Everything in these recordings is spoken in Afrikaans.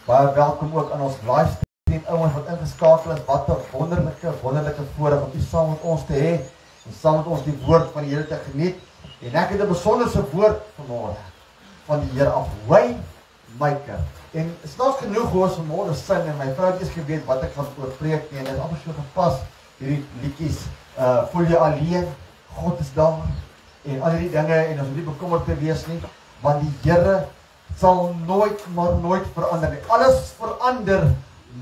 Baie welkom ook aan ons livestream ouens wat ingeskakel is. Wat 'n wonderlike voorreg om u saam met ons te hê en saam met ons die woord van die Here te geniet. En ek het 'n besonderse woord vanmôre van die Here af. Waymaker. En is daar genoeg hoe ons vanmôre sing en my vrou het eers geweet wat ek gaan oor preek nie en dit is amper so gepas hierdie liedjies. Voel jy alleen? God is daar en al hierdie dinge en ons moet nie bekommerd te wees nie, want die Here sal nooit verander nie. Alles verander,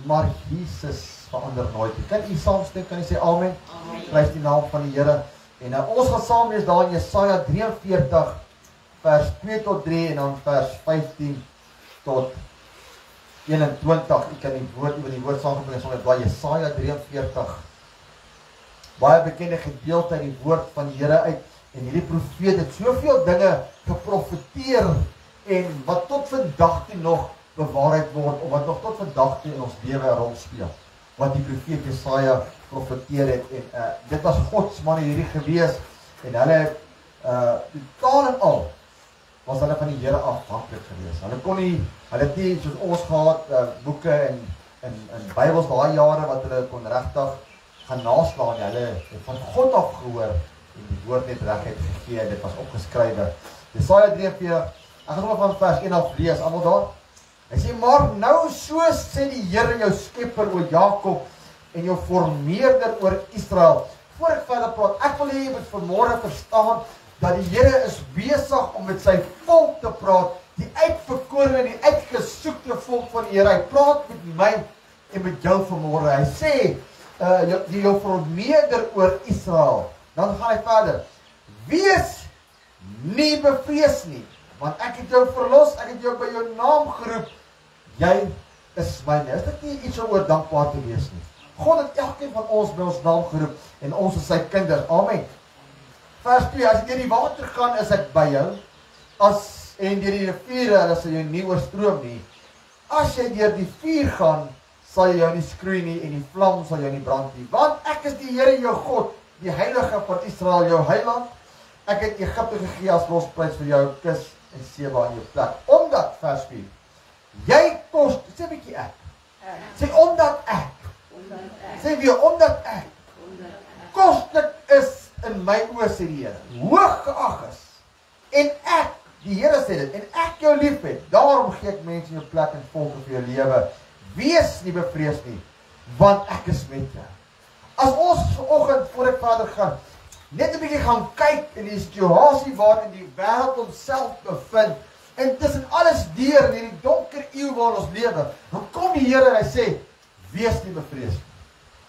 maar Jesus verander nooit nie. Kan u saamstem, kan u sê amen? Amen. Prys die naam van die Here. En ons gaan saam lees daar in Jesaja 43 vers 2 tot 3 en dan vers 15 tot 21. U kan die woord saamgebring sonder blaai Jesaja 43. Baie bekende gedeelte uit die woord van die Here uit en hierdie profeet het soveel dinge geprofeteer en wat tot vandag toe nog bewaarheid word, of wat nog tot vandag toe in ons lewe 'n rol speel. Wat die profeet Jesaja profeteer het, en dit was Gods manne hierdie gewees, en hulle totaal en al was hulle van die Here afhanklik gewees. Hulle het nie soos ons gehad, boeke en Bybels daai jare wat hulle kon regtig gaan naslaan, hulle het van God af gehoor en die woord net regheid gegee, dit was opgeskrywe. Jesaja 43, ek gaan van vers 1 af lees, almal daar. Hy sê, maar nou so sê die Here jou skepper oor Jakob en jou formeerder oor Israel. Voor ek verder praat, ek wil hê jy moet vanmôre verstaan dat die Here is besig om met sy volk te praat, die uitverkorene, die uitgesoekte volk van die Here. Hy praat met my en met jou vanmôre. Hy sê, jou formeerder oor Israel. Dan gaan hy verder. Wees nie bevrees nie, want ek het jou verlos, ek het jou by jou naam geroep. Jy is myne. Is dit nie iets om oor dankbaar te wees nie? God het elkeen van ons by ons naam geroep en ons is sy kinders. Amen. Vers 2, as jy deur die water gaan, is ek by jou. En deur die riviere, hulle sal jou nie oorstroom nie. As jy deur die vuur gaan, sal jy jou nie skroei nie en die vlam sal jou nie brand nie. Want ek is die Here jou God, die heilige van Israel, jou heiland. Ek het Egipte gegee as losprys vir jou kus en Seba in jou plek. Omdat, vers 4, jy kos, sê 'n bietjie ek. Sê omdat ek. Sê weer, omdat ek. Koslik is in my oë, sê die Here. Hoog geag is. En ek, die Here sê dit, en ek jou lief het. Daarom gee ek mense in jou plek en volke vir jou lewe. Wees nie bevrees nie, want ek is met jou. As ons vanoggend voor ek verder gaan, net 'n bietjie gaan kyk in die situasie waarin die wêreld homself bevind, en tussen alles deur in hierdie donker eeu waar ons lewe, dan kom die Here en hy sê, wees nie bevrees nie,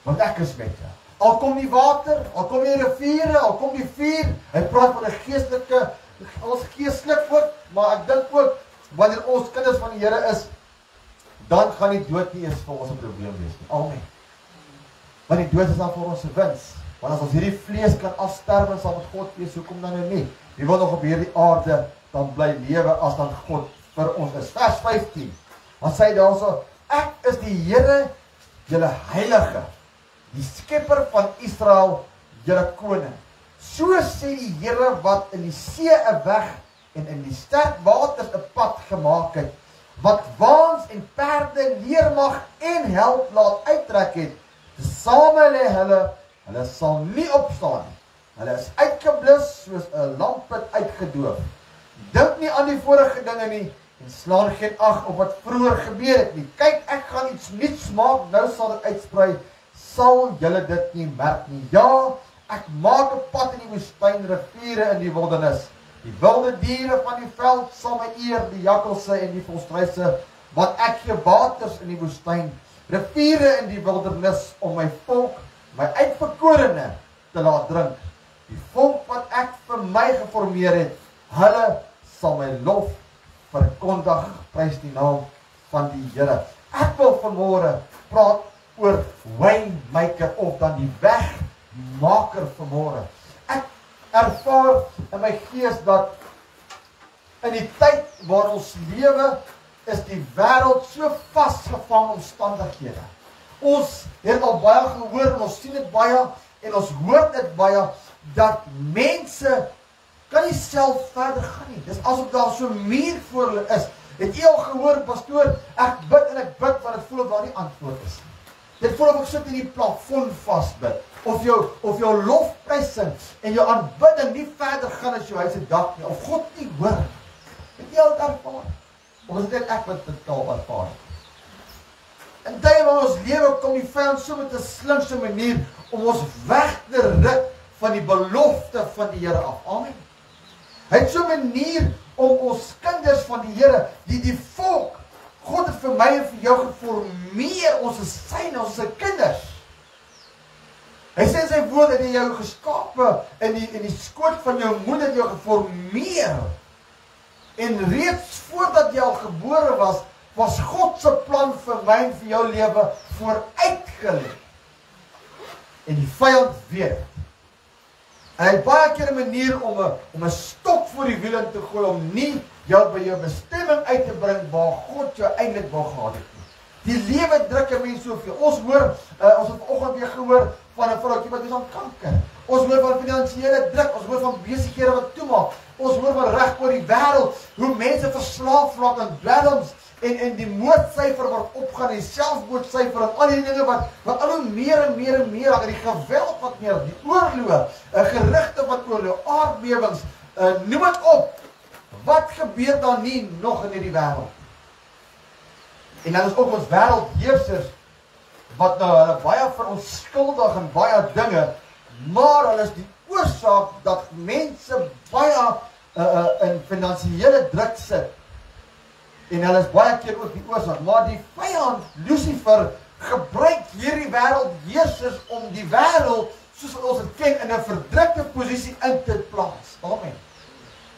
want ek is met jou. Al kom die water, al kom die riviere, al kom die vuur, hy praat van 'n geestelike, ons geestelik ook, maar ek dink ook, wanneer ons kinders van die Here is, dan gaan die dood nie eens vir ons 'n probleem wees nie. Amen. Want die dood is dan vir ons 'n wins. Want as ons hierdie vlees kan afsterwe, sal met God wees, hoekom dan nou nie? Wie wil nog op hierdie aarde dan bly lewe as dan God vir ons is? Vers 15. Want sê daarso, ek is die Here, julle heilige, die skepper van Israel, julle koning. So sê die Here wat in die see 'n weg en in die sterk waters 'n pad gemaak het, wat waans en perde, leermag en held laat uittrek het, tesame lê hulle sal nie opstaan nie. Hulle is uitgeblus soos 'n lampet uitgedoof. Dink nie aan die vorige dinge nie en slaan geen ag op wat vroeër gebeur het nie. Kyk, ek gaan iets nuuts maak, nou sal dit uitsprei. Sal julle dit nie merk nie? Ja, ek maak 'n pad in die woestyn, riviere in die wildernis. Die wilde diere van die veld sal my eer, die jakkalse en die volstruise, want ek gee waters in die woestyn, riviere in die wildernis om my volk, my uitverkorene, te laat drink. Die volk wat ek vir my geformeer het, hulle sal my lof verkondig, prys die naam van die Here. Ek wil vanmôre praat oor waymaker of dan die wegmaker vanmôre. Ek ervaar in my gees dat in die tyd waar ons lewe, is die wêreld so vasgevang omstandighede. Ons het al baie gehoor en ons sien dit baie en ons hoor dit baie, dat mense kan nie self verder gaan nie. Dis asof daar so 'n muur voor hulle is Het jy al gehoor, pastoor, ek bid en ek bid, want het voel of daar nie antwoord is. Dit voel of ek sit in die plafon vastbid, of jou lofprysing en jou aanbidding nie verder gaan as jou huis en dak nie, of God nie hoor. Het jy al ervaar? Of is dit ek wat dit al ervaar? In tye van ons lewe kom die vyand so met 'n slinkse manier om ons weg te ruk van die belofte van die Here af. Amen. Hy het so 'n manier om ons kinders van die Here, die volk, God het vir my en vir jou geformeer, ons is syne, ons is sy kinders. Hy sê in sy woord dat hy jou geskape in die skoot van jou moeder het jou geformeer. En reeds voordat jy al gebore was God se plan vir my en vir jou lewe vooruitgelê. En die vyand weet. En hy het baie keer 'n manier om 'n stok voor die wiel in te gooi, om nie jou by jou bestemming uit te bring waar God jou eintlik wou gehad het. Die lewe druk 'n mens soveel. Ons hoor, ons het vanoggend weer gehoor van 'n vroutjie wat is aan kanker. Ons hoor van finansiële druk, ons hoor van besighede wat toemaak. Ons hoor van reg oor die wêreld, hoe mense verslaaf raak aan dwelms en die moordsyfer word opgaan, die selfmoordsyfer en al die dinge wat al hoe meer en meer en meer raak, die geweld wat meer, die oorloë, gerugte wat oorloë, aardbewings, noem dit op. Wat gebeur dan nie nog in hierdie wêreld? En dan is ook ons wêreldheersers wat nou hulle baie verontskuldig en baie dinge, maar hulle is die oorsaak dat mense baie in finansiële druk sit. En hulle is baie keer ook die oorsaak, maar die vyand Lucifer gebruik hierdie wêreldheersers om die wêreld soos wat ons dit ken in 'n verdrukte posisie in te plaas. Amen.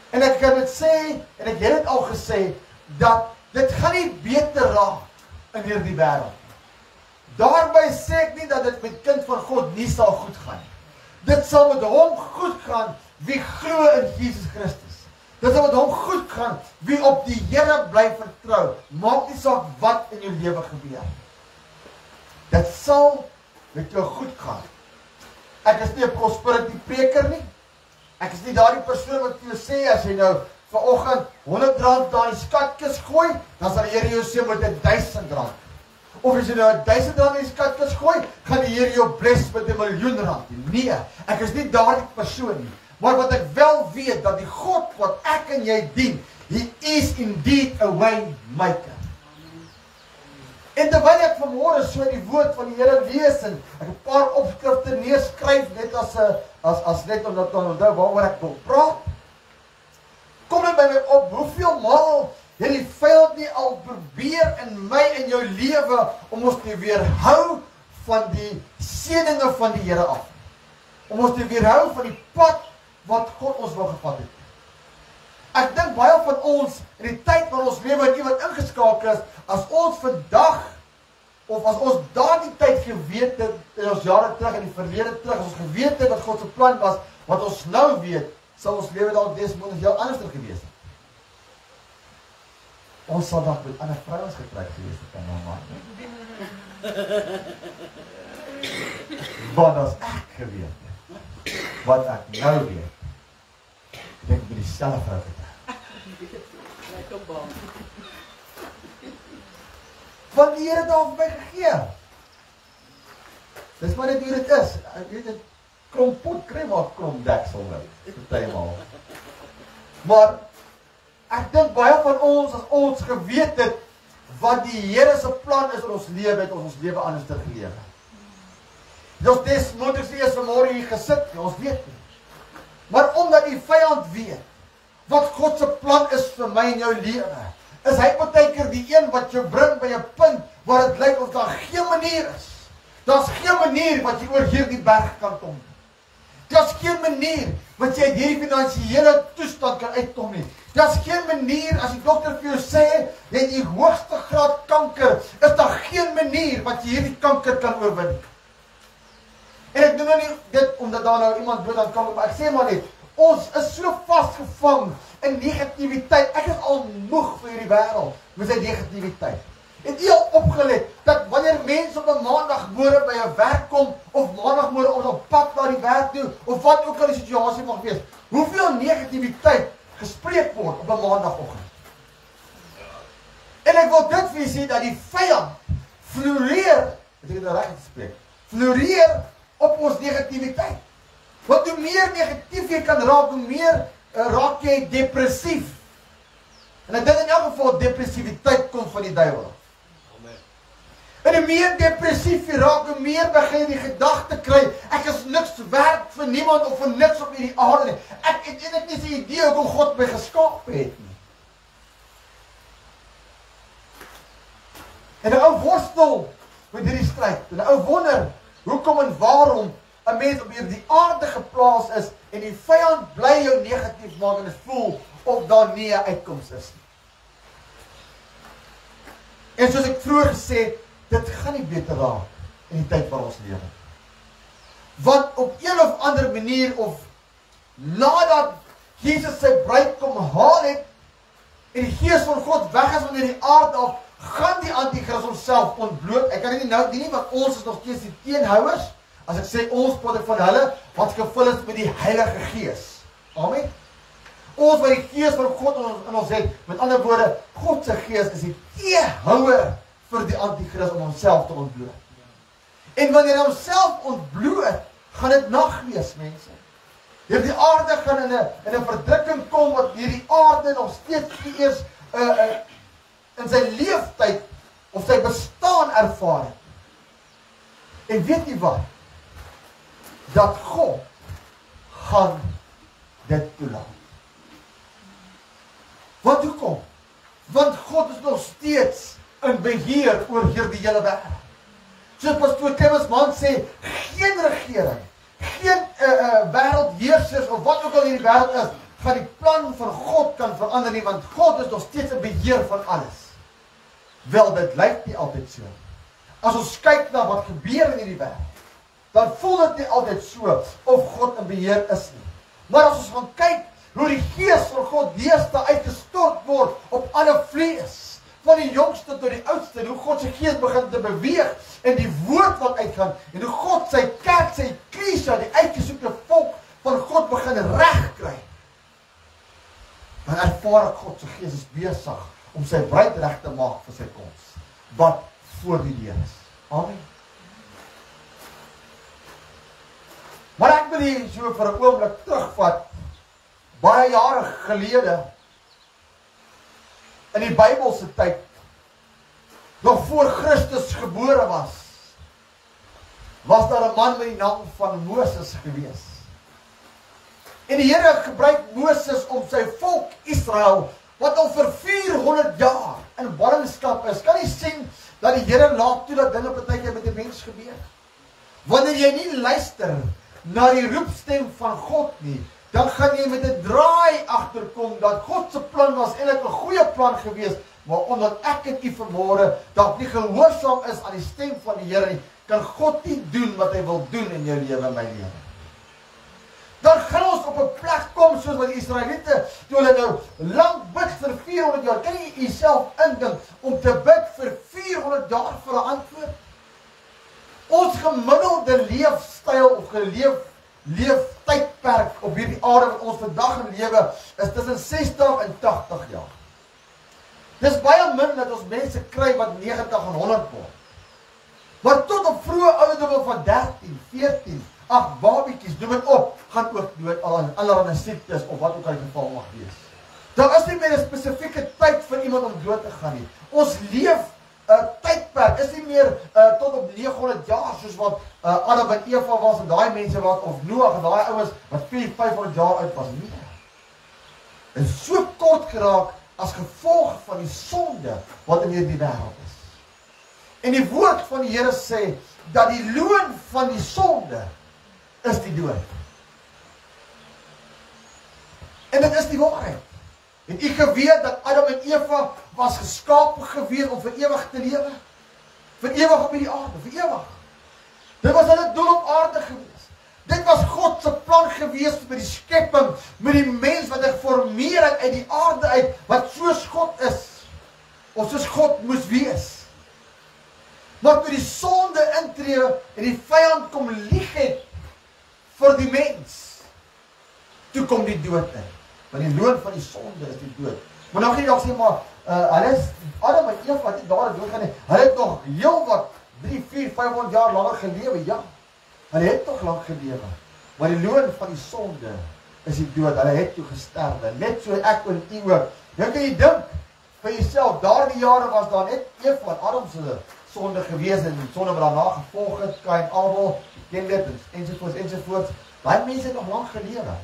En ek kan dit sê, en ek het dit al gesê, dat dit gaan nie beter raak in hierdie wêreld. Daarby sê ek nie dat dit met kind van God nie sal goed gaan. Dit sal met hom goed gaan wie glo in Jesus Christus. Dit sal met hom goed gaan wie op die Here bly vertrou. Maak nie saak wat in jou lewe gebeur. Dit sal met jou goed gaan. Ek is nie 'n prosperity preker nie. Ek is nie daardie persoon wat vir jou sê as jy nou vanoggend R100 daar in die skatkis gooi, dan sal die Here jou seën met R1000. Of as jy nou R1000 in die skatkis gooi, gaan die Here jou bless met R1.000.000. Nee, ek is nie daardie persoon nie. Maar wat ek wel weet, dat die God wat ek en jy dien, He is indeed a way maker. En terwyl ek vanmôre so die woord van die Here lees en ek 'n paar opskrifte neerskryf net as net om dat onthou waaroor ek wil praat, kom dit by my op, hoeveel maal het die vyand nie al probeer in my en jou lewe om ons te weerhou van die seëninge van die Here af. Om ons te weerhou van die pad wat God ons wil gevat het. Ek dink baie van ons in die tyd waar ons lewe en iemand ingeskakel is, as ons vandag of as ons daardie tyd geweet het in ons jare terug in die verlede terug, as ons geweet het wat God se plan was, wat ons nou weet, sal ons lewe dalk desmondig heel anders gewees het. Ons sal dalk met ander vrouens getroud gewees het en nou maar. Wat as ek geweet het, wat ek nou weet, ek dink by dieselfde vrou getroud. Want die Here het al vir my gegee. Dis maar net hoe dit is. Ek weet dit krompot kry maar kromp deksel nou. Partymal. Maar ek dink baie van ons as ons geweet het wat die Here se plan is in ons lewe, het ons lewe anders te gelewe. Dis desmondig is vanmôre hier gesit, ons weet nie. Maar omdat die vyand weet wat God se plan is vir my en jou lewe, is hy partykeer die een wat jou bring by 'n punt waar dit lyk of daar geen manier is. Daar's geen manier wat jy oor hierdie berg kan kom. Daar's geen manier wat jy uit hierdie finansiële toestand kan uitkom nie. Daar's geen manier as die dokter vir jou sê jy het die hoogste graad kanker, is daar geen manier wat jy hierdie kanker kan oorwin nie. En ek doen nou nie dit omdat daar nou iemand dood aan kanker, maar ek sê maar net, ons is so vasgevang in negativiteit. Ek is al moeg vir hierdie wêreld met sy negativiteit. Het jy al opgelet dat wanneer mense op 'n maandagmôre by 'n werk kom of maandagmôre ons op pad na die werk toe of wat ook al die situasie mag wees, hoeveel negativiteit gespreek word op 'n maandagoggend? En ek wil dit vir julle sê, dat die vyand floreer, het ek dit nou reg gespreek, floreer op ons negativiteit. Want hoe meer negatief jy kan raak, hoe meer raak jy depressief. En ek dink in elk geval, depressiviteit kom van die duiwel. En hoe meer depressief jy raak, hoe meer begin jy die gedagte kry, ek is niks werd vir niemand of vir niks op hierdie aarde nie. Ek het eintlik nie 'n idee hoekom God my geskaap het nie. En 'n ou worstel met hierdie stryd. En 'n ou wonder hoekom en waarom 'n mens op hierdie aarde geplaas is en die vyand bly jou negatief maak en dit voel of daar nie 'n uitkoms is nie. En soos ek vroeër gesê het, dit gaan nie beter raak in die tyd waar ons lewe. Want op een of ander manier, of nadat Jesus sy bruid kom haal het, en die gees van God weg is van hierdie aarde af, gaan die antichrist homself ontbloot. Ek kan dit nie nou doen nie, want ons is nog steeds die teenhouers. As ek sê ons, praat ek van hulle, wat gevul is met die Heilige Gees. Amen. Ons wat die gees van God in ons het, met ander woorde, God se gees is die teehouer vir die antichrist om homself te ontbloot. En wanneer hy homself ontbloot, gaan dit nag wees, mense. Hierdie aarde gaan in 'n verdrukking kom, wat hierdie aarde nog steeds nie eers in sy leeftyd of sy bestaan ervaar het. En weet jy wat? Dat God gaan dit toelaat. Want hoekom? Want God is nog steeds in beheer oor hierdie hele wêreld. Soos pastoor Clemens Mann sê, geen regering, geen wêreldheersers of wat ook al in die wêreld is, gaan die plan van God kan verander nie, want God is nog steeds in beheer van alles. Wel, dit lyk nie altyd so. As ons kyk na wat gebeur in hierdie wêreld, dan voel dit nie altyd so of God in beheer is nie. Maar as ons gaan kyk hoe die gees van God deesdae uitgestort word op alle vlees, van die jongste tot die oudste, hoe God sy gees begin te beweeg en die woord wat uitgaan, en hoe God sy kerk, sy Christus, die uitgesoekte volk van God begin reg kry. Dan ervaar ek God sy gees is besig om sy bruid reg te maak vir sy koms, wat voor die deur is. Amen. Maar ek wil hier so vir 'n oomblik terugvat, baie jare gelede, in die Bybelse tyd, nog voor Christus gebore was daar 'n man met die naam van Moses gewees. En die Here gebruik Moses om sy volk Israel, wat al vir 400 jaar in ballingskap is, kan jy sien dat die Here laat toe dat dinge partykeer met 'n mens gebeur. Wanneer jy nie luister na die roepstem van God nie, dan gaan jy met 'n draai agterkom dat God se plan was eintlik 'n goeie plan geweest, maar omdat ek en u vanmôre dalk nie gehoorsaam is aan die stem van die Here nie, kan God nie doen wat hy wil doen in jou lewe en my lewe. Dan gaan ons op 'n plek kom soos wat die Israeliete, toe hulle nou lank bid vir 400 jaar. Kan jy jouself indink om te bid vir 400 jaar vir 'n antwoord? Ons gemiddelde leefstyl of leeftydperk op hierdie aarde wat ons vandag in lewe, is tussen 60 en 80 jaar. Dis baie min dat ons mense kry wat 90 en 100 word. Maar tot op vroeë ouderdomme van 13, 14, babietjies, noem dit op, gaan ook dood aan allerlei siektes of wat ook al die geval mag wees. Daar is nie meer 'n spesifieke tyd vir iemand om dood te gaan nie. Ons leef tydperk is nie meer tot op 900 jaar soos wat Adam en Eva was en daai mense wat, of Noag en daai ouens wat 400-500 jaar oud was nie. En so kort geraak as gevolg van die sonde wat in hierdie wêreld is. En die woord van die Here sê dat die loon van die sonde is die dood. En dit is die waarheid. Het u geweet dat Adam en Eva was geskaap gewees om vir ewig te lewe? Vir ewig op hierdie aarde, vir ewig. Dit was hulle doel op aarde gewees. Dit was God se plan gewees met die skepping, met die mens wat geformeer het uit die aarde uit, wat soos God is, of soos God moes wees. Maar toe die sonde intree en die vyand kom lieg het vir die mens, toe kom die dood in. Want die loon van die sonde is die dood. Maar nou gaan jy ook sê, maar hulle is, Adam en Eva wat nie daar doodgaan nie, hulle het nog heel wat 3, 4, 500 jaar langer gelewe, ja. Hulle het nog lang gelewe. Maar die loon van die sonde is die dood. Hulle het toe gesterwe. Net so ek en u ook. Nou kan jy dink vir jouself, daardie jare was daar net Eva en Adam se sonde gewees en die sonde wat daarna gevolg het, Kain, Abel, ken dit, ensovoorts. Baie mense het nog lang gelewe.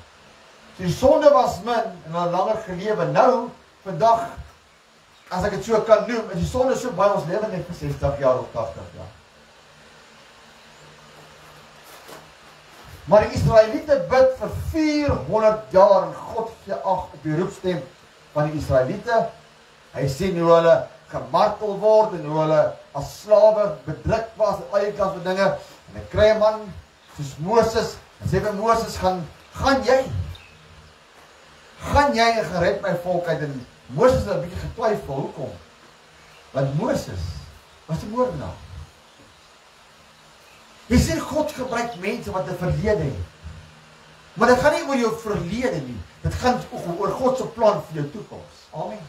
So die sonde was min en hulle langer gelewe. Nou, vandag, as ek het so kan noem, is die sonde so baie ons lewe net vir 60 jaar of 80 jaar. Maar die Israeliete bid vir 400 jaar en God gee ag op die roepstem van die Israeliete. Hy sien hoe hulle gemartel word en hoe hulle as slawe bedruk was en al die kant van dinge. En hy kry 'n man soos Moses en sê vir Moses, gaan jy en gered my volk uit. En Moses het 'n bietjie getwyfel, hoekom? Want Moses was 'n moordenaar. Jy sien God gebruik mense wat 'n verlede het. Maar dit gaan nie oor jou verlede nie. Dit gaan oor God se plan vir jou toekoms. Amen.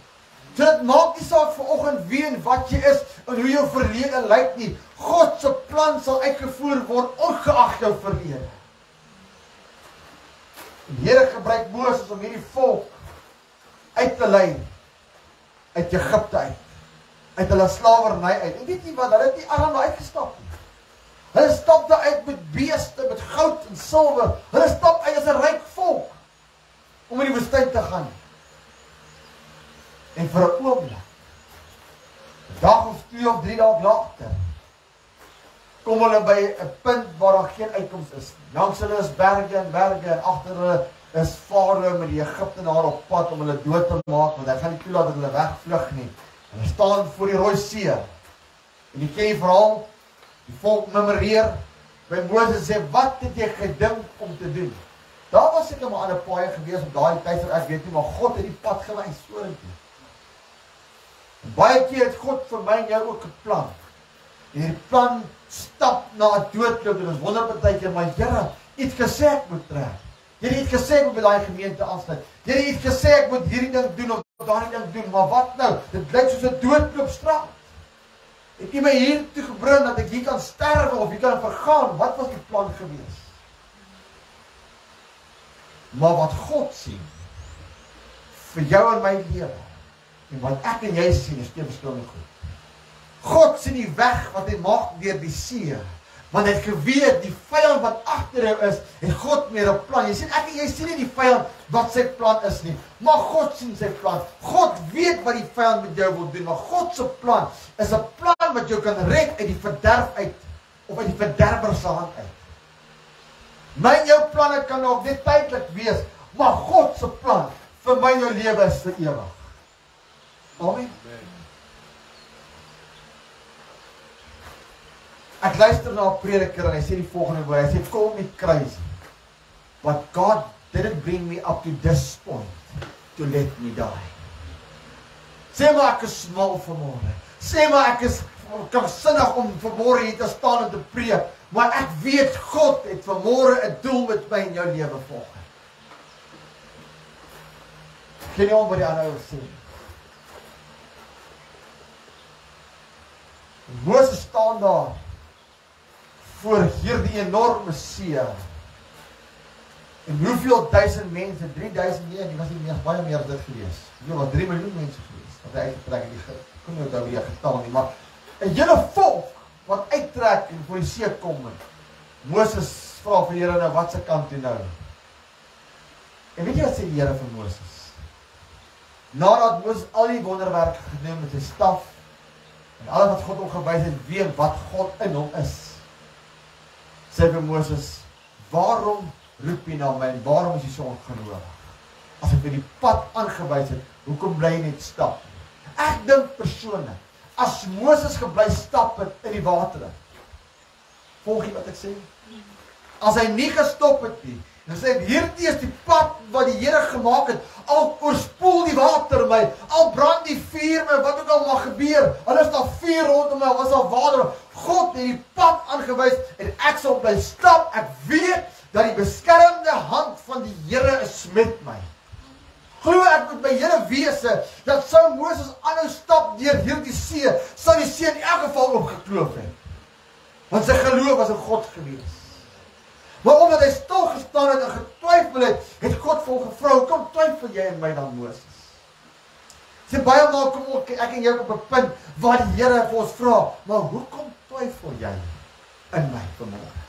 So dit maak nie saak vanoggend wie en wat jy is en hoe jou verlede lyk nie. God se plan sal uitgevoer word ongeag jou verlede. Die Here gebruik Moses om hierdie volk uit te lei uit Egipte uit hulle slawerny uit. En weet jy wat, hulle het nie allemaal uitgestap nie. Hulle stap daar uit met beeste, met goud en silwer. Hulle stap uit as 'n ryk volk om in die woestyn te gaan. En vir 'n oomblik, 'n dag of 2 of 3 dae later, kom hulle by 'n punt waar daar geen uitkoms is. Langs hulle is berge en agter hulle is Farao met die Egiptenare op pad om hulle dood te maak, want hy gaan nie toelaat dat hulle wegvlug nie. Hulle staan voor die Rooi See. En die ken die verhaal, die volk memoreer, by Moses sê, wat het jy gedink om te doen? Daar was ek maar aan 'n paai gewees op daai tyd, ek weet nie, maar God het die pad gewys vorentoe. Baie keer het God vir my en jou ook geplan. En die plan stap na 'n doodloop, en ons wonder partykeer, maar Here, iets gesê ek moet trek. Here het gesê ek moet by daai gemeente aansluit. Here het gesê ek moet hierdie ding doen of daardie ding doen, maar wat nou? Dit lyk soos 'n doodloopstraat. Het jy my hier toe gebring dat ek hier kan sterwe of hier kan vergaan? Wat was die plan gewees? Maar wat God sien vir jou en my lewe, en wat ek en jy sien, is twee verskillende goed. God sien die weg wat hy maak deur die see, want hy het geweet die vyand wat agter jou is, en God meer 'n plan. Jy sien, ek en jy sien nie die vyand wat sy plan is nie, maar God sien sy plan. God weet wat die vyand met jou wil doen, maar God se plan is 'n plan wat jou kan red uit die verderf uit, of uit die verderber se hand uit. My en jou planne kan ook net tydelik wees, maar God se plan vir my en jou lewe is vir ewig. Amen. Ek luister na 'n prediker en hy sê die volgende woord, hy sê, call me crazy, but God didn't bring me up to this point to let me die. Sê maar ek is smal vanmôre. Sê maar ek is kranksinnig om vanmôre hier te staan en te preek, maar ek weet God het vanmôre 'n doel met my en jou lewe volgens. Ken jy wat die ander sê? Moses staan daar voor hierdie enorme see. En hoeveel duisend mense? 3000 nie, die was nie meer, baie meer dit gewees. Dit was 3 miljoen mense gewees, wat hy uitgetrek in die Egipte. Ek kon nie daar weer getal nie, maar 'n hele volk wat uittrek en voor die see kom. Moses vra vir die Here, nou wat se kant toe nou? En weet jy wat sê die Here vir Moses? Nadat Moses al die wonderwerke gedoen met sy staf, en alles wat God hom gewys het, weet wat God in hom is, sê vir Moses, waarom roep jy na my en waarom is jy so ongelowig? As ek vir die pad aangewys het, hoekom bly jy net stap? Ek dink persoonlik, as Moses gebly stap het in die water, volg jy wat ek sê? As hy nie gestop het nie, dan sê ek, hierdie is die pad wat die Here gemaak het, al oorspoel die water my, al brand die vuur my, wat ook al mag gebeur, al is daar vuur rondom my, al is daar water, God het die pad aangewys, en ek sal bly stap, ek weet, dat die beskermende hand van die Here is met my. Glo ek met my hele wese, dat sou Moses aanhou stap deur hierdie see, sou die see in elk geval opgekloof het. Want sy geloof was in God gewees. Maar omdat hy stil gestaan het en getwyfel het, het God vir hom gevra, "Hoekom twyfel jy in my dan, Moses?" Sê baie maal kom ek en jy op 'n punt waar die Here vir ons vra, "Maar hoekom twyfel jy in my vanmôre?"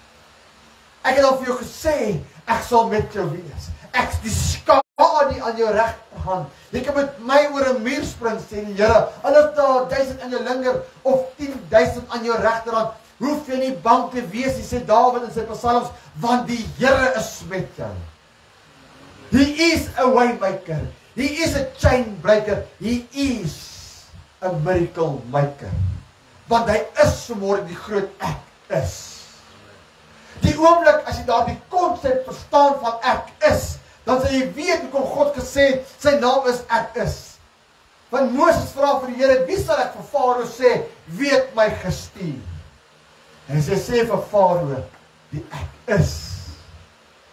Ek het al vir jou gesê, ek sal met jou wees. Ek is die skadu aan jou regterhand. Jy kan met my oor 'n muur spring, sê die Here. Al is daar 1000 aan jou linker of 10.000 aan jou regterhand, hoef jy nie bang te wees, sê Dawid in sy psalms, want die Here is met jou. He is a way maker. He is a chain breaker. He is a miracle maker. Want hy is vanmôre die groot ek is. Die oomblik as jy daardie konsep verstaan van ek is, dan sal jy weet hoekom God gesê het, sy naam is ek is. Want Moses vra vir die Here, wie sal ek vir Farao sê, wie het my gestuur? En sy sê vir Farao, die ek is,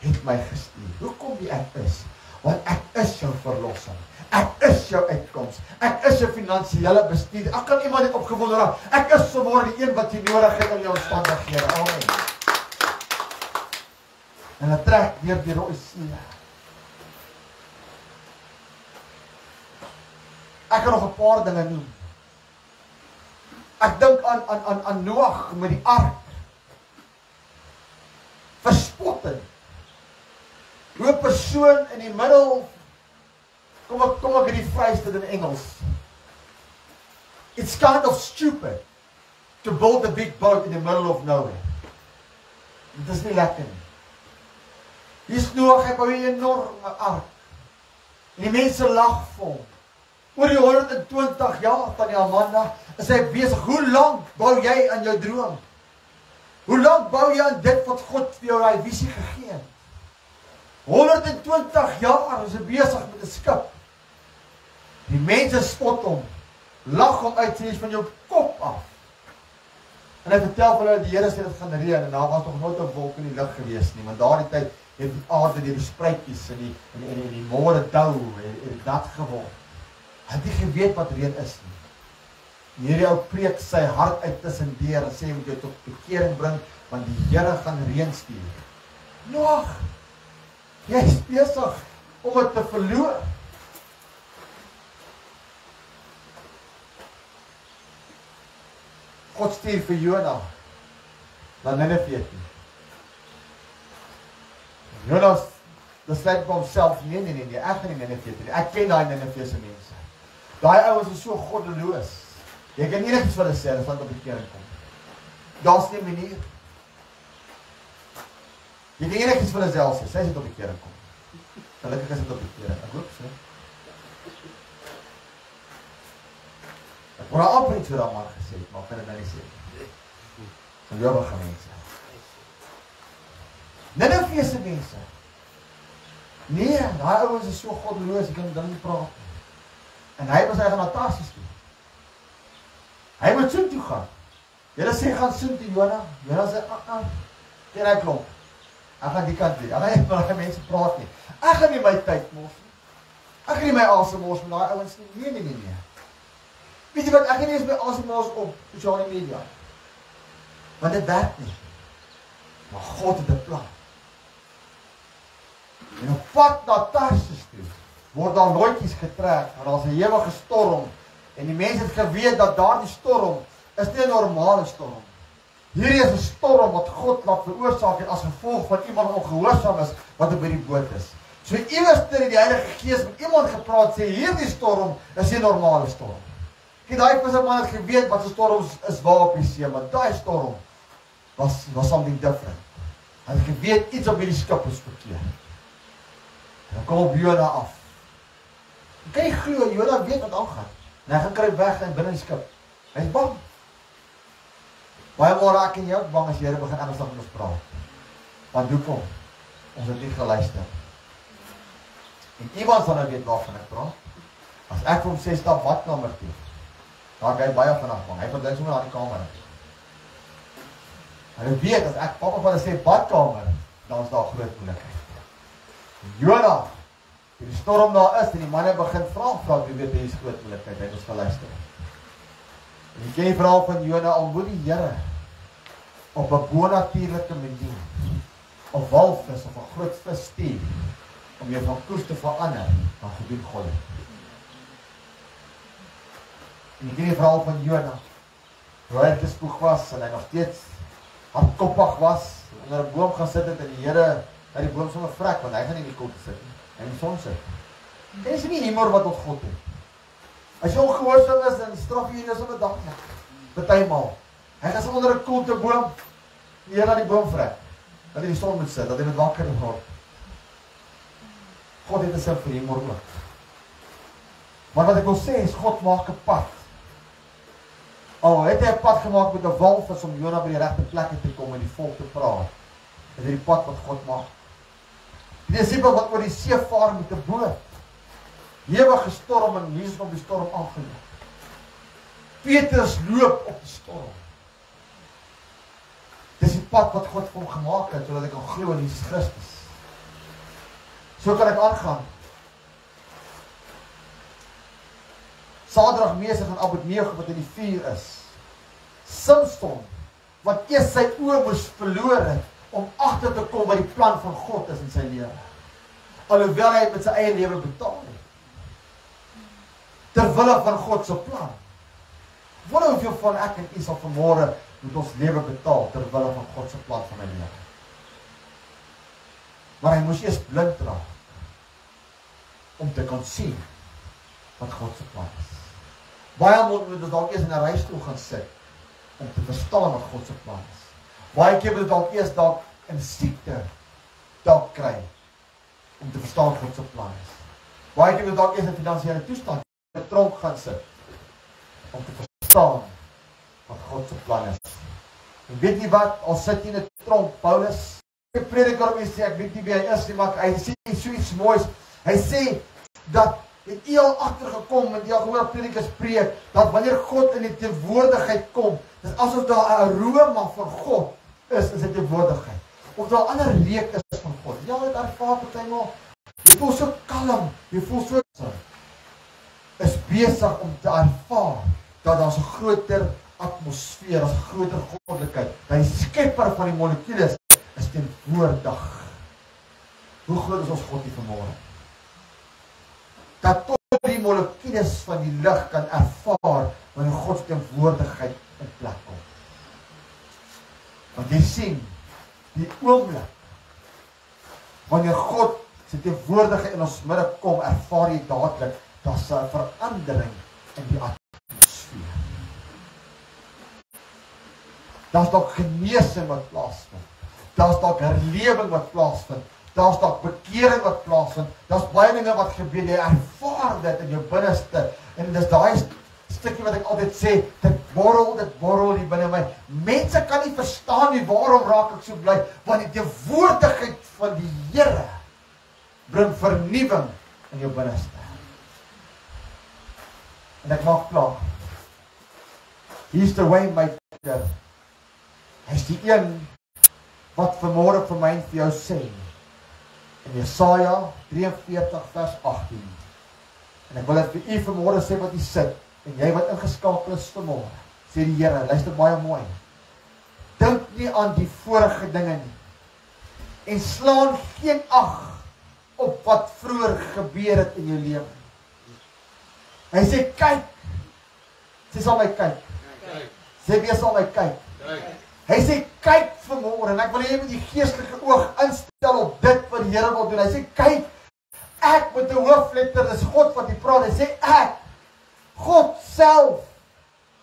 het my gestuur. Hoekom die ek is? Want ek is jou verlossing. Ek is jou uitkoms. Ek is jou finansiële bestuurder. Ek kan iemand net opgewonde raak. Ek is vanmôre die een wat jy nodig het in jou omstandighede. Amen. En hy trek weer die rooi see. Ek kan nog 'n paar dinge noem. Ek dink aan Noag met die ark. Verspotting. Hoe 'n persoon in die middel, kom ek in die vryste in Engels. It's kind of stupid to build a big boat in the middle of nowhere. Dit is nie lekker nie. Hier is Noag, hy bou 'n enorme ark. En die mense lag vir hom. Oor die 120 jaar van die Amanda is hy besig. Hoe lank bou jy aan jou droom? Hoe lank bou jy aan dit wat God vir jou daai visie gegee het? 120 jaar is hy besig met 'n skip. Die mense spot hom, lag hom uit, sê van jou kop af. En hy vertel vir hulle die Here sê dit gaan reën en daar was nog nooit 'n wolk in die lug gewees nie, want daardie tyd het die aarde deur die spruitjies en die môre dou het nat geword. Hy het nie geweet wat reën is nie. Hierdie ou preek sy hart uit tussendeur en sê hy moet jou tot bekering bring, want die Here gaan reën stuur. Noag, jy is besig om dit te verloor. God stuur vir Jona na Nineve toe. Jonas besluit vir homself, nee, ek gaan nie Nineve toe nie. Ek ken daai Ninevese mense. Daai ouens is so goddeloos. Jy kan enigiets vir hulle sê, hulle sal op bekering kom. Daar's nie 'n manier. Jy kan enigiets vir hulle self sê, sy het op bekering kom. Gelukkig is dit op bekering. Ek hoop so. Ek wou amper iets vir daai man gesê, maar ek kan dit nou nie sê. Van jou gaan mense. Ninevese mense. Nee, daai ouens is so goddeloos, jy kan dan nie praat. En hy was hy gaan na Tarsis toe. Hy moet soheen toe gaan. Julle sê gaan soheen toe, Jona. Jona sê, ken hy klomp. Ek gaan die kant toe. Ek gaan nie met die mense praat nie. Ek gaan nie my tyd mors nie. Ek gaan nie my asem mors met daai ouens nie. Nee. Weet jy wat, ek gaan nie eens my asem mors op sosiale media. Want dit werk nie. Maar God het 'n plan. En op pad na Tarsis toe word daar loetjies getrek, en daar's 'n ewige storm, en die mense het geweet dat daardie storm is nie 'n normale storm. Hierdie is 'n storm wat God laat veroorsaak het as gevolg van iemand ongehoorsaam is wat op hierdie boot is. So iewers in die Heilige Gees met iemand gepraat sê hierdie storm is nie 'n normale storm. Kyk, daai visserman het geweet wat 'n storm is waar op die see, maar daai storm was something different. Hy het geweet iets op hierdie skip is verkeerd. En dan kom op Jona af. Kan jy glo, Jona weet wat aangaan. En hy gaan kruip weg en binne die skip. Hy is bang. Baie môre ek en jy ook bang as jy begin ernstig met ons praat. Want hoekom? Ons het nie geluister. En iemand sal nou weet waarvan ek praat. As ek vir hom sê stap badkamer toe, dan gaan hy baie vanaf bang. Hy verdink sommer na die kamer. Hy weet as ek pappa van hulle sê badkamer, dan is daar groot moeilikheid. Jona Die storm daar is en die manne begin vra, wie weet, hier is groot moeilikheid, hy ons geluister. En jy ken die verhaal van Jona, al moet die Here op 'n bonatuurlike manier, 'n walvis of 'n groot vis stuur, om jou van koers te verander, dan gedoen God dit. En jy ken die verhaal van Jona, hoe hy gespoeg was, en hy nog steeds hardkoppig was, onder 'n boom gaan sit het, en die Here uit die boom sommer vrek, want hy gaan nie in die koelte sit nie, hy in die son sit. Dit is nie humor wat ons God het. As jy ongehoorsaam is, dan straf jy is op 'n dag net. Partymal. Hy gaan sit onder 'n koelte boom, die Here aan die boom vrek, dat hy die son moet sit, dat hy met wakker word. God het 'n sin vir humor ook. Maar wat ek wil sê is, God maak 'n pad. Al het hy 'n pad gemaak met 'n walvis om Jona by die regte plekke te kom en die volk te praat. Dit is die pad wat God maak. Die disipel wat oor die see vaar met 'n boot. Ewige storm en Jesus op die storm aangeloop. Petrus loop op die storm. Dis die pad wat God vir hom gemaak het, sodat hy kan glo in Jesus Christus. So kan ek aangaan. Sadrag, Mesach en Abednego wat in die vuur is. Samson, wat eers sy oë moes verloor het, om agter te kom by die plan van God is in sy lewe. Alhoewel hy met sy eie lewe betaal het. Terwille van God se plan. Wat hoeveel van ek en u sal vanmôre met ons lewe betaal, terwille van God se plan van my lewe. Maar hy moes eers blind raak, om te kan sien, wat God se plan is. Baie moet ons dalk eers in 'n reistoel gaan sit, om te verstaan wat God se plan is. Baie keer moet ons dalk eers dalk in siekte dalk kry, om te verstaan wat God se plan is. Baie keer moet ons dalk eers in finansiële toestand, in 'n tronk gaan sit, om te verstaan wat God se plan is. En weet jy wat, al sit jy in 'n tronk, Paulus, die prediker om sê, ek weet nie wie hy is nie, maar hy sê so iets moois. Hy sê dat het jy al agtergekom en jy al gehoor predikers preek, dat wanneer God in die teenwoordigheid kom, dis asof daar 'n aroma van God is in sy teenwoordigheid. Of daar 'n ander reuk is van God. Ja, dit ervaar partymal. Jy voel so kalm, jy voel so is besig om te ervaar dat daar 'n groter atmosfeer, daar's 'n groter goddelikheid. Die skepper van die molekules is teenwoordig. Hoe groot is ons God hier vanmôre? Dat tot die molekules van die lig kan ervaar wanneer God se teenwoordigheid in plek kom. Want jy sien, die oomblik wanneer God se teenwoordigheid in ons midde kom, ervaar jy dadelik daar's 'n verandering in die atmosfeer. Daar's dalk genesing wat plaasvind. Daar's dalk herlewing wat plaasvind. Daar's dalk bekering wat plaasvind. Daar's baie dinge wat gebeur. Jy ervaar dit in jou binneste. En dis daai stukkie wat ek altyd sê, dit borrel hier binne my. Mense kan nie verstaan nie, waarom raak ek so bly? Want die teenwoordigheid van die Here bring vernuwing in jou binneste. En ek maak klaar. He's the way maker. Hy's die een wat vanmôre vir my en vir jou sê. In Jesaja 43 vers 18. En ek wil dit vir u vanmôre sê wat u sit. En jy wat ingeskakel is vanmôre. Sê die Here, luister baie mooi. Dink nie aan die vorige dinge nie. En slaan geen ag op wat vroeër gebeur het in jou lewe. Hy sê, kyk. Sê sal my kyk. Sê wie sal my kyk. Hy sê, kyk vanmôre, en ek wil hê jy moet die geestelike oog instel op dit wat die Here wil doen. Hy sê, kyk, ek met 'n hoofletter, dis God wat hy praat. Hy sê, ek, God self,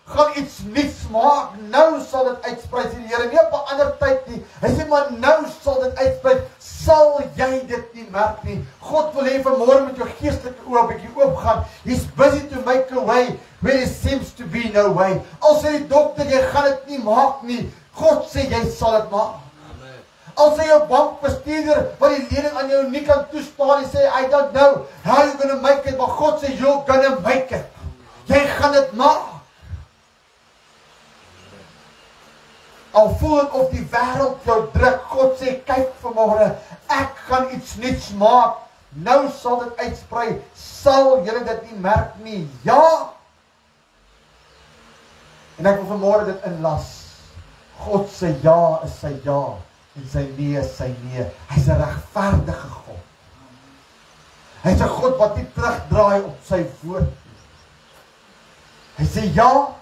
gaan iets nuuts maak. Nou sal dit uitsprei, sê die Here, nie op 'n ander tyd nie. Hy sê, maar nou sal dit uitsprei. Sal jy dit nie merk nie? God wil hê vanmôre met jou geestelike oë 'n bietjie oopgaan. He's busy to make a way where there seems to be no way. Al sê die dokter, jy gaan dit nie maak nie. God sê, jy sal dit maak. Amen. Al sê jou bankbestuurder, wat die lening aan jou nie kan toespaar, die sê, I don't know how you're gonna make it, maar God sê, you're gonna make it. Jy gaan dit maak. Al voel het of die wêreld jou druk, God sê, kyk vanmôre, ek gaan iets nuuts maak. Nou sal dit uitsprei, sal julle dit nie merk nie, ja. En ek wil vanmôre dit inlas. God se ja is sy ja, en sy nee is sy nee. Hy's 'n regverdige God. Hy's 'n God wat nie terugdraai op sy woord. Hy sê ja,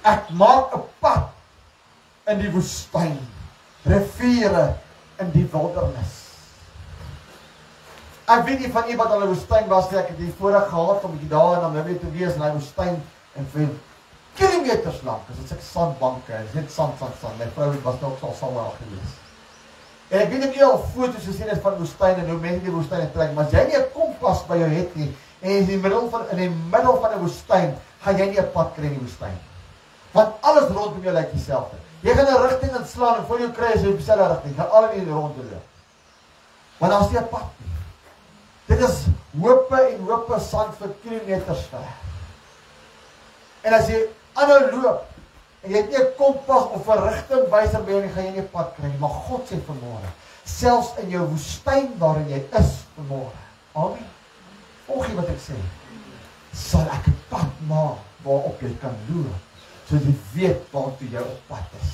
ek maak 'n pad in die woestyn, riviere in die wildernis. Ek weet nie van u wat al in die woestyn was nie, ek het hier voorheen gehad om 'n bietjie daar in Namibië te wees in die woestyn en vir kilometers lank, dit is sandbanke, dit is net sand. My vrou was ook al saam daar gewees. En ek weet nie of jy al foto's gesien het van woestyn en hoe mense die woestyn trek, maar as jy nie 'n kompas by jou het nie en in die middel van 'n woestyn, gaan jy nie 'n pad kry in die woestyn. Want alles rondom jou lyk dieselfde. Jy gaan 'n rigting inslaan en voor jou kry as jy op dieselfde rigting, gaan al in rondom loop. Want daar's nie 'n pad nie. Dit is hope en hope sand vir kilometers ver. En as jy aanhou loop en jy het nie 'n kompas of 'n rigtingwyser by jou nie, gaan jy nie 'n pad kry nie. Maar God sê vanmôre, selfs in jou woestyn waarin jy is vanmôre. Amen. Volg jy wat ek sê? Sal ek 'n pad maak waarop jy kan loop, sodat jy weet waartoe jy op pad is.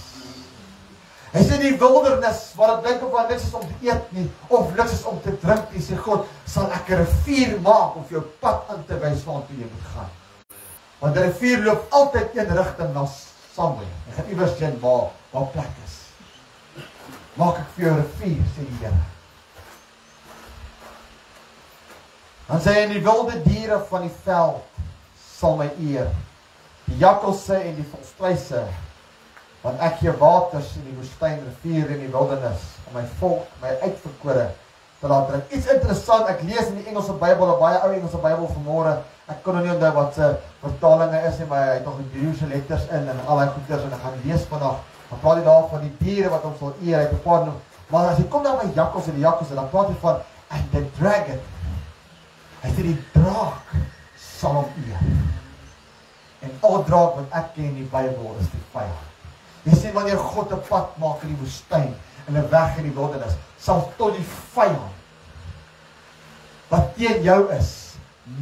Hy sê die wildernis, waar het blyk op waar niks is om te eet nie, of niks is om te drink nie, sê God, sal ek 'n rivier maak, of jou pad aan te wys waartoe jy moet gaan. Want die rivier loop altyd een rigting na somewhere. Jy gaan iewers heen waar plek is. Maak ek vir jou 'n rivier, sê die Here. Dan sê hy, en die wilde diere van die veld sal my eer. Die jakkalse en die volstruise, want ek gee waters in die woestyn, rivier in die wildernis, om my volk, my uitverkore, te laat drink. Iets interessant, ek lees in die Engelse Bybel, 'n baie ou Engelse Bybel vanmôre. Ek kon nou nie onthou wat se vertalinge is nie, maar hy het nog die Hebreëse letters in en al die goeders en ek gaan lees vandag. Dan praat hy daar van die diere wat ons sal eer, hy het 'n paar noem. Maar as jy kom daar by jakkals en die jakkalse, dan praat hy van and the dragon. Hy sê die draak sal hom eer. En al draak wat ek ken in die Bybel is die vyand. Jy sien wanneer God 'n pad maak in die woestyn en 'n weg in die wildernis, sal tot die vyand wat teen jou is,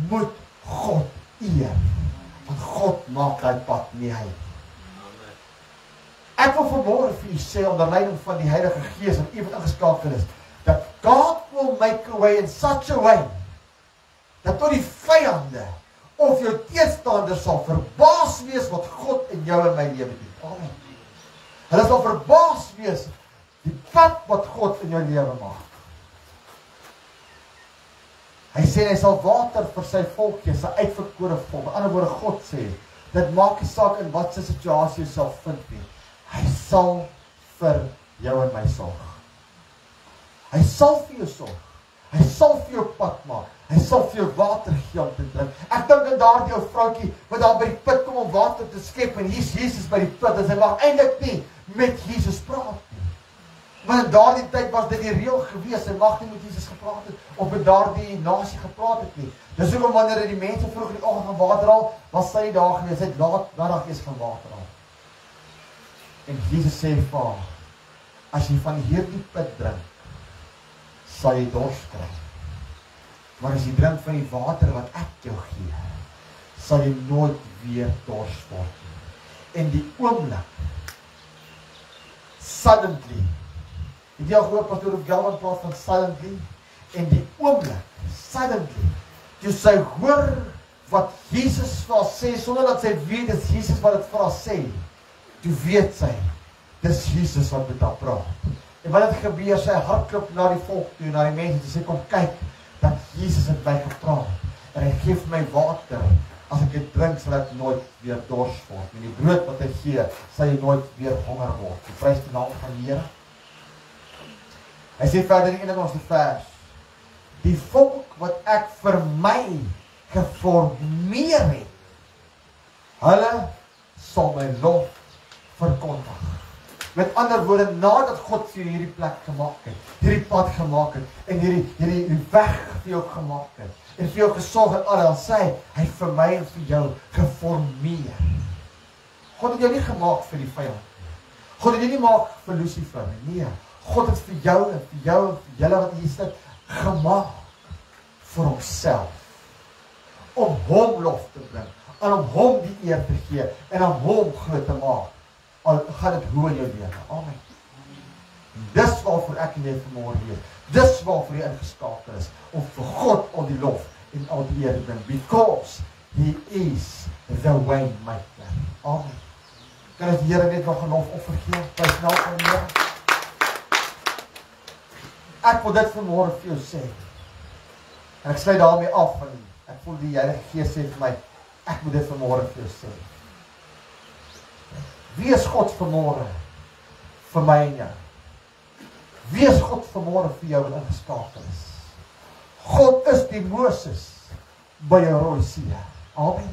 moet God eer. Want God maak daai pad nie hy. Ek wil vanmôre vir u sê onder leiding van die Heilige Gees wat u wat ingeskakel is, that God will make a way in such a way dat tot die vyande of jou teestanders sal verbaas wees wat God in jou en my lewe doen. Amen. Hulle sal verbaas wees die pad wat God in jou lewe maak. Hy sê hy sal water vir sy volk gee, sy uitverkore volk. Met ander woorde, God sê, dit maak nie saak in wat se situasie jy self vind nie. Hy sal vir jou en my sorg. Hy sal vir jou sorg. Hy sal vir jou pad maak. Hy sal vir jou water gee om te drink. Ek dink aan daardie ou vroutjie wat daar by die put kom om water te skep en hier's Jesus by die put en sy mag eintlik nie met Jesus praat nie. Want in daardie tyd was dit die reël gewees, sy mag nie met Jesus gepraat het of met daardie nasie gepraat het nie. Dis hoekom wanneer die mense vroeg in die oggend gaan water haal, was sy daar gewees, sy het laat middag eers gaan water haal. En Jesus sê vir haar, as jy van hierdie put drink, sal jy dors kry. Maar as jy drink van die water wat ek jou gee, sal jy nooit weer dors word nie. En die oomblik, suddenly, het jy al gehoor pastoor op Galvan praat van suddenly, en die oomblik, suddenly, jy sy hoor wat Jesus vir haar sê, sonder dat sy weet, dis Jesus wat het vir haar sê, toe weet sy, dis Jesus wat met haar praat. En wat het gebeur, sy hardloop na die volk toe, na die mense, toe sy kom kyk, dat Jesus het my gepraat, en hy gee vir my water, as ek dit drink, sal ek nooit weer dors word, en die brood wat hy gee, sal jy nooit weer honger word. Die prys die naam van die Here. Hy sê verder in die 21ste vers, die volk wat ek vir my geformeer het, hulle sal my lof verkondig. Met ander woorde, nadat God vir hierdie plek gemaak het, hierdie pad gemaak het, en hierdie weg vir jou gemaak het, en vir jou gesorg het, dan sê hy vir my en vir jou geformeer. God het jou nie gemaak vir die vyand. God het jou nie gemaak vir Lucifer, nee. God het vir jou en vir julle wat hier sit, gemaak vir homself, om hom lof te bring, en om hom die eer te gee, en om hom groot te maak, al gaan dit hoe in jou lewe. Amen. Dis waarvoor ek en jy vanmôre hier, dis waarvoor jy ingeskakel is, om vir God al die lof en al die eer te bring, because He is the way maker. Amen. Kan ons die Here net nog 'n lofoffer gee? Prys nou van die Here. Ek wil dit vanmôre vir jou sê. En ek sluit daarmee af, en ek voel die Heilige Gees sê vir my, ek moet dit vanmôre vir jou sê. Wie is God vanmôre vir my en jou? Wie is God vanmôre vir jou en ingeskakel is? God is die Moses by jou Rooi See. Amen.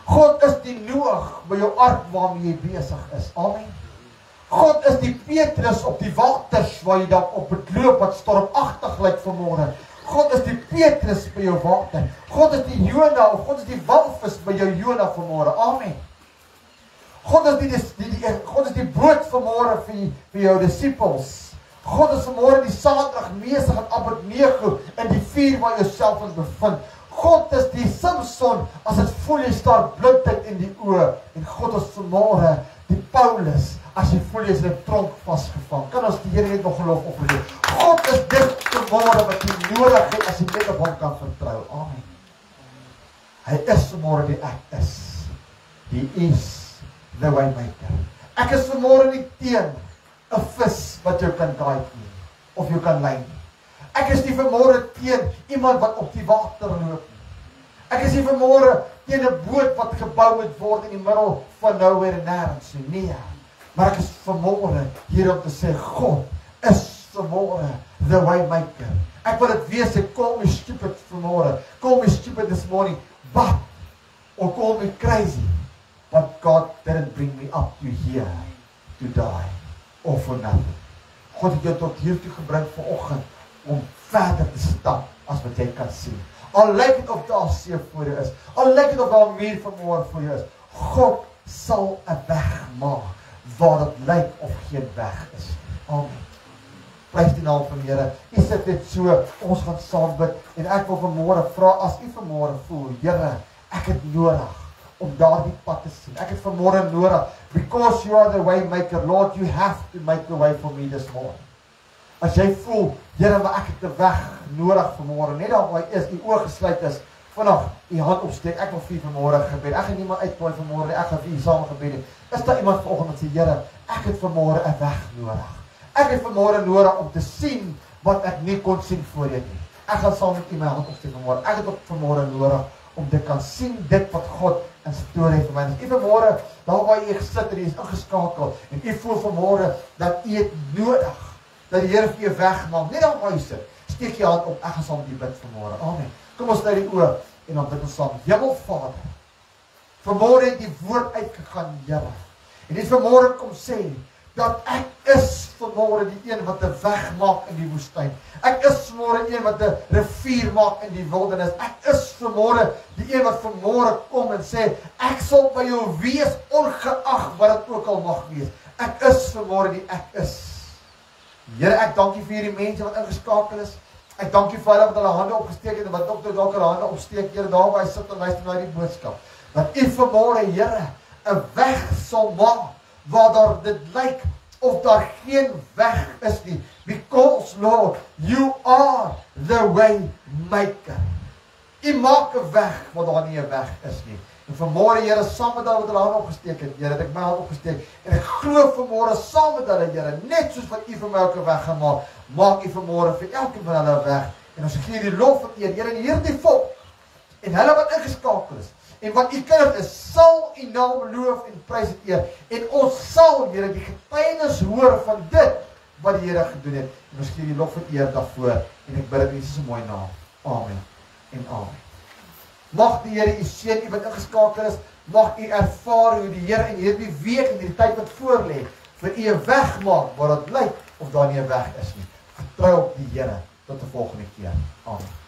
God is die Noag by jou ark waarmee jy besig is. Amen. God is die Petrus op die waters waar jy dan op het loop wat stormagtig lyk vanmôre. God is die Petrus by jou water. God is die Jona, of God is die walvis by jou Jona vanmôre. Amen. God is die boot vanmôre vir jou disippels. God is vanmôre die Sadrag, Mesach en Abednego in die vuur waar jy jouself in bevind. God is die Samson as dit voel jy staar blindheid in die oë. En God is vanmôre die Paulus as jy voel jy is in 'n tronk vasgevang. Kan ons die Here net nog geloof opbring? God is dit vanmôre wat jy nodig het as jy net op hom kan vertrou. Amen. Hy is vanmôre die ek is. He is the way maker. Ek is vanmôre nie teen 'n vis wat jou kan guide nie, of jou kan lei nie. Ek is nie vanmôre teen iemand wat op die water loop nie. Ek is nie vanmôre teen 'n boot wat gebou moet word in die middel van nowhere en nêrens nie. Nee. Maar ek is vanmôre hier om te sê, God is vanmôre the way maker. Ek wil dit weer sê, call me stupid vanmôre. Call me stupid this morning, but, or call me crazy. But God didn't bring me up to here to die, or for nothing. God het jou tot hier toe gebring vanoggend, om verder te stap, as wat jy kan sien. Al lyk het of daar see voor jou is, al lyk het of daar muur vanmôre voor jou is, God sal 'n weg maak, waar dit lyk of geen weg is. Amen. Prys die naam van die Here. U sit net so, ons gaan saam bid, en ek wil vanmôre vra, as u vanmôre voel, Here, ek het nodig, om daardie pad te sien. Ek het vanmôre nodig, because you are the way maker, Lord, you have to make the way for me this morning. As jy voel, Here, maar ek het 'n weg nodig vanmôre, net daar waar jy is, die oë gesluit is, vanaf die hand opsteek, ek wil vir vanmôre gebed. Ek gaan nie maar uitpooi vanmôre, ek gaan vir u saam gebed hê. Is daar iemand vanoggend wat sê, Here, ek het vanmôre 'n weg nodig. Ek het vanmôre nodig om te sien wat ek nie kon sien voorheen nie. Ek gaan saam met u my hand opsteek vanmôre. Ek het ook vanmôre nodig om te kan sien dit wat God in storie vir my. As u vanmôre daar waar u gesit en u is ingeskakel en u voel vanmôre dat u het nodig dat die Here vir jou weg maak. Net daar waar jy sit, steek jou hand op. Ek gaan saam met u bid vanmôre. Amen. Kom ons sluit die oë en dan bid ons saam. Hemelvader, vanmôre het die woord uitgegaan, Here. En dit vanmôre kom sê dat ek is vanmôre die een wat 'n weg maak in die woestyn. Ek is vanmôre een wat 'n rivier maak in die wildernis. Ek is vanmôre die een wat vanmôre kom en sê, ek sal by jou wees ongeag wat dit ook al mag wees. Ek is vanmôre die ek is. Here, ek dank U vir hierdie mense wat ingeskakel is. Ek dank U vir hulle wat hulle hande opgesteek het en wat ook dalk hulle hande opsteek, Here, daar waar hy sit en luister na hierdie boodskap. Dat U vanmôre, Here, 'n weg sal maak waar daar dit lyk of daar geen weg is nie. Because, Lord, you are the way maker. U maak 'n weg waar daar nie 'n weg is nie. En vanmôre, Here, saam met hulle wat hulle hande opgesteek het, Here, het ek my hand opgesteek en ek glo vanmôre saam met hulle, Here, net soos wat U vir my ook 'n weg gemaak, maak U vanmôre vir elkeen van hulle 'n weg. En ons gee die lof en eer, Here, en hierdie volk en hulle wat ingeskakel is en wat U kinders is, sal U naam loof en prys en eer. En ons sal, Here, die getuienis hoor van dit wat die Here gedoen het. En ons gee die lof en eer daarvoor. En ek bid dit in Jesus se mooi naam. Amen en amen. Mag die Here U seën, U wat ingeskakel is. Mag U ervaar hoe die Here in hierdie week en hierdie tyd wat voorlê vir U 'n weg maak waar dit lyk of daar nie 'n weg is nie. Vertrou op die Here tot die volgende keer. Amen.